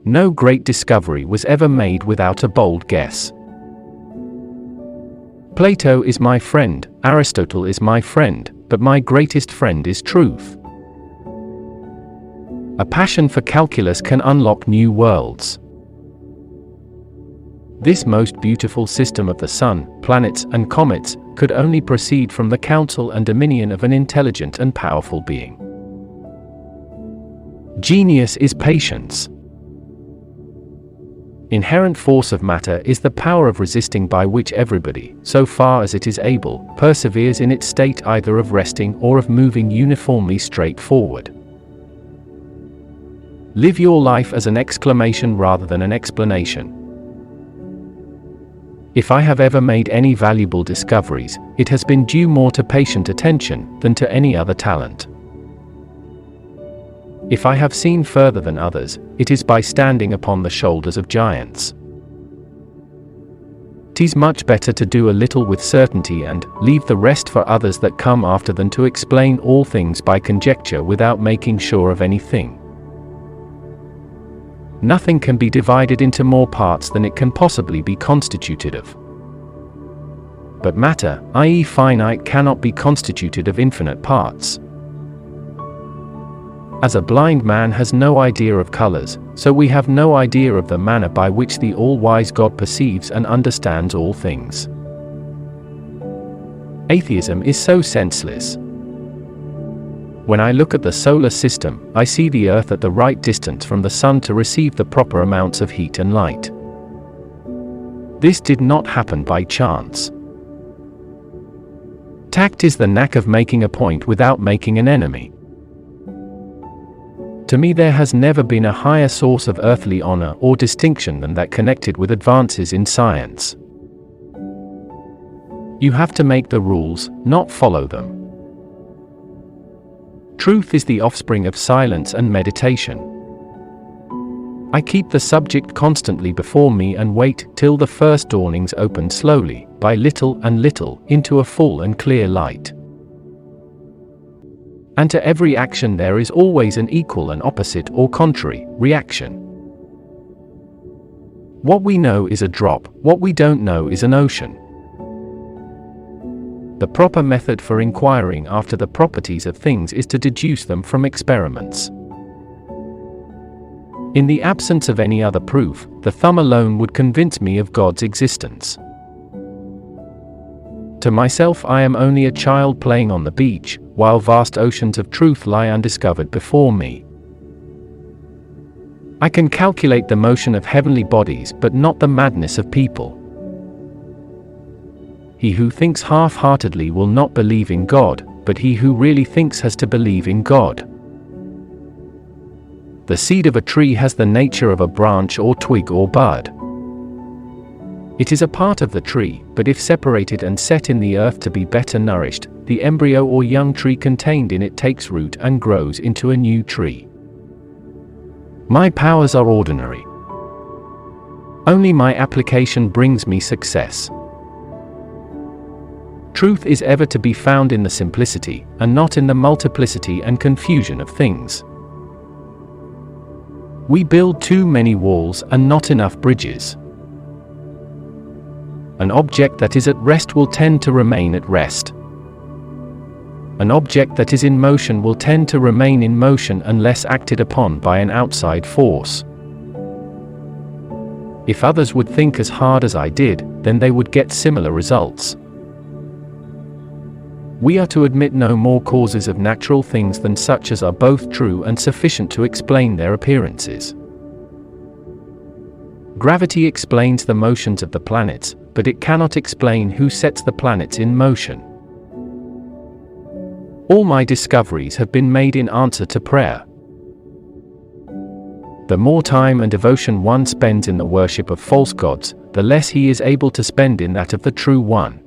No great discovery was ever made without a bold guess. Plato is my friend, Aristotle is my friend, but my greatest friend is truth. A passion for calculus can unlock new worlds. This most beautiful system of the sun, planets, and comets could only proceed from the counsel and dominion of an intelligent and powerful being. Genius is patience. Inherent force of matter is the power of resisting by which everybody, so far as it is able, perseveres in its state either of resting or of moving uniformly straight forward. Live your life as an exclamation rather than an explanation. If I have ever made any valuable discoveries, it has been due more to patient attention than to any other talent. If I have seen further than others, it is by standing upon the shoulders of giants. 'Tis much better to do a little with certainty and leave the rest for others that come after than to explain all things by conjecture without making sure of anything. Nothing can be divided into more parts than it can possibly be constituted of. But matter, i.e. finite, cannot be constituted of infinite parts. As a blind man has no idea of colors, so we have no idea of the manner by which the all-wise God perceives and understands all things. Atheism is so senseless. When I look at the solar system, I see the Earth at the right distance from the Sun to receive the proper amounts of heat and light. This did not happen by chance. Tact is the knack of making a point without making an enemy. To me, there has never been a higher source of earthly honor or distinction than that connected with advances in science. You have to make the rules, not follow them. Truth is the offspring of silence and meditation. I keep the subject constantly before me and wait till the first dawnings open slowly, by little and little, into a full and clear light. And to every action there is always an equal and opposite or contrary reaction. What we know is a drop, what we don't know is an ocean. The proper method for inquiring after the properties of things is to deduce them from experiments. In the absence of any other proof, the thumb alone would convince me of God's existence. To myself I am only a child playing on the beach, while vast oceans of truth lie undiscovered before me. I can calculate the motion of heavenly bodies but not the madness of people. He who thinks half-heartedly will not believe in God, but he who really thinks has to believe in God. The seed of a tree has the nature of a branch or twig or bud. It is a part of the tree, but if separated and set in the earth to be better nourished, the embryo or young tree contained in it takes root and grows into a new tree. My powers are ordinary. Only my application brings me success. Truth is ever to be found in the simplicity, and not in the multiplicity and confusion of things. We build too many walls and not enough bridges. An object that is at rest will tend to remain at rest. An object that is in motion will tend to remain in motion unless acted upon by an outside force. If others would think as hard as I did, then they would get similar results. We are to admit no more causes of natural things than such as are both true and sufficient to explain their appearances. Gravity explains the motions of the planets, but it cannot explain who sets the planets in motion. All my discoveries have been made in answer to prayer. The more time and devotion one spends in the worship of false gods, the less he is able to spend in that of the true one.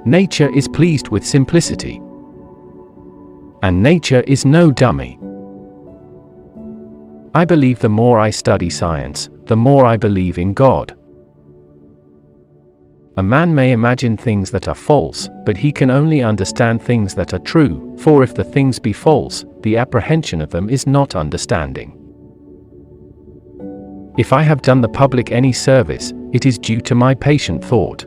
Nature is pleased with simplicity. And nature is no dummy. I believe the more I study science, the more I believe in God. A man may imagine things that are false, but he can only understand things that are true, for if the things be false, the apprehension of them is not understanding. If I have done the public any service, it is due to my patient thought.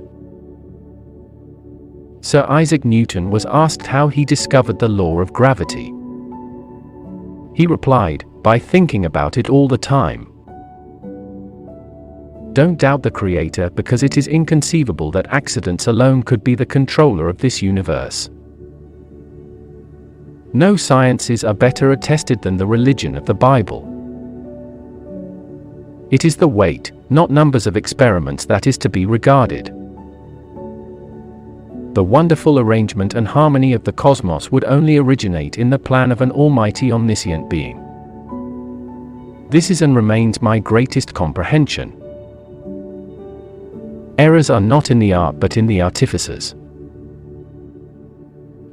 Sir Isaac Newton was asked how he discovered the law of gravity. He replied, "By thinking about it all the time." Don't doubt the Creator, because it is inconceivable that accidents alone could be the controller of this universe. No sciences are better attested than the religion of the Bible. It is the weight, not numbers of experiments that is to be regarded. The wonderful arrangement and harmony of the cosmos would only originate in the plan of an almighty omniscient being. This is and remains my greatest comprehension. Errors are not in the art but in the artificers.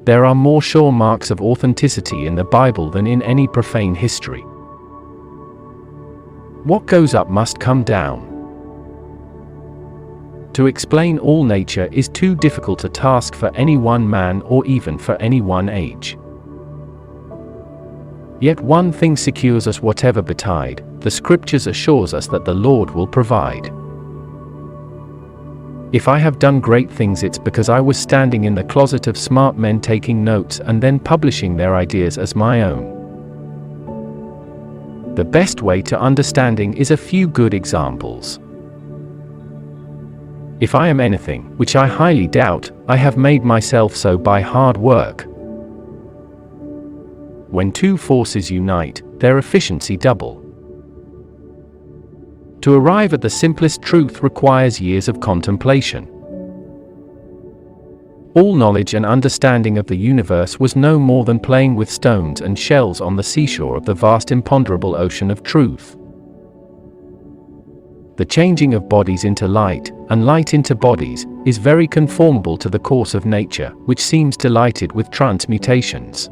There are more sure marks of authenticity in the Bible than in any profane history. What goes up must come down. To explain all nature is too difficult a task for any one man or even for any one age. Yet one thing secures us whatever betide: the Scriptures assures us that the Lord will provide. If I have done great things, it's because I was standing in the closet of smart men taking notes and then publishing their ideas as my own. The best way to understanding is a few good examples. If I am anything, which I highly doubt, I have made myself so by hard work. When two forces unite, their efficiency double. To arrive at the simplest truth requires years of contemplation. All knowledge and understanding of the universe was no more than playing with stones and shells on the seashore of the vast imponderable ocean of truth. The changing of bodies into light, and light into bodies, is very conformable to the course of nature, which seems delighted with transmutations.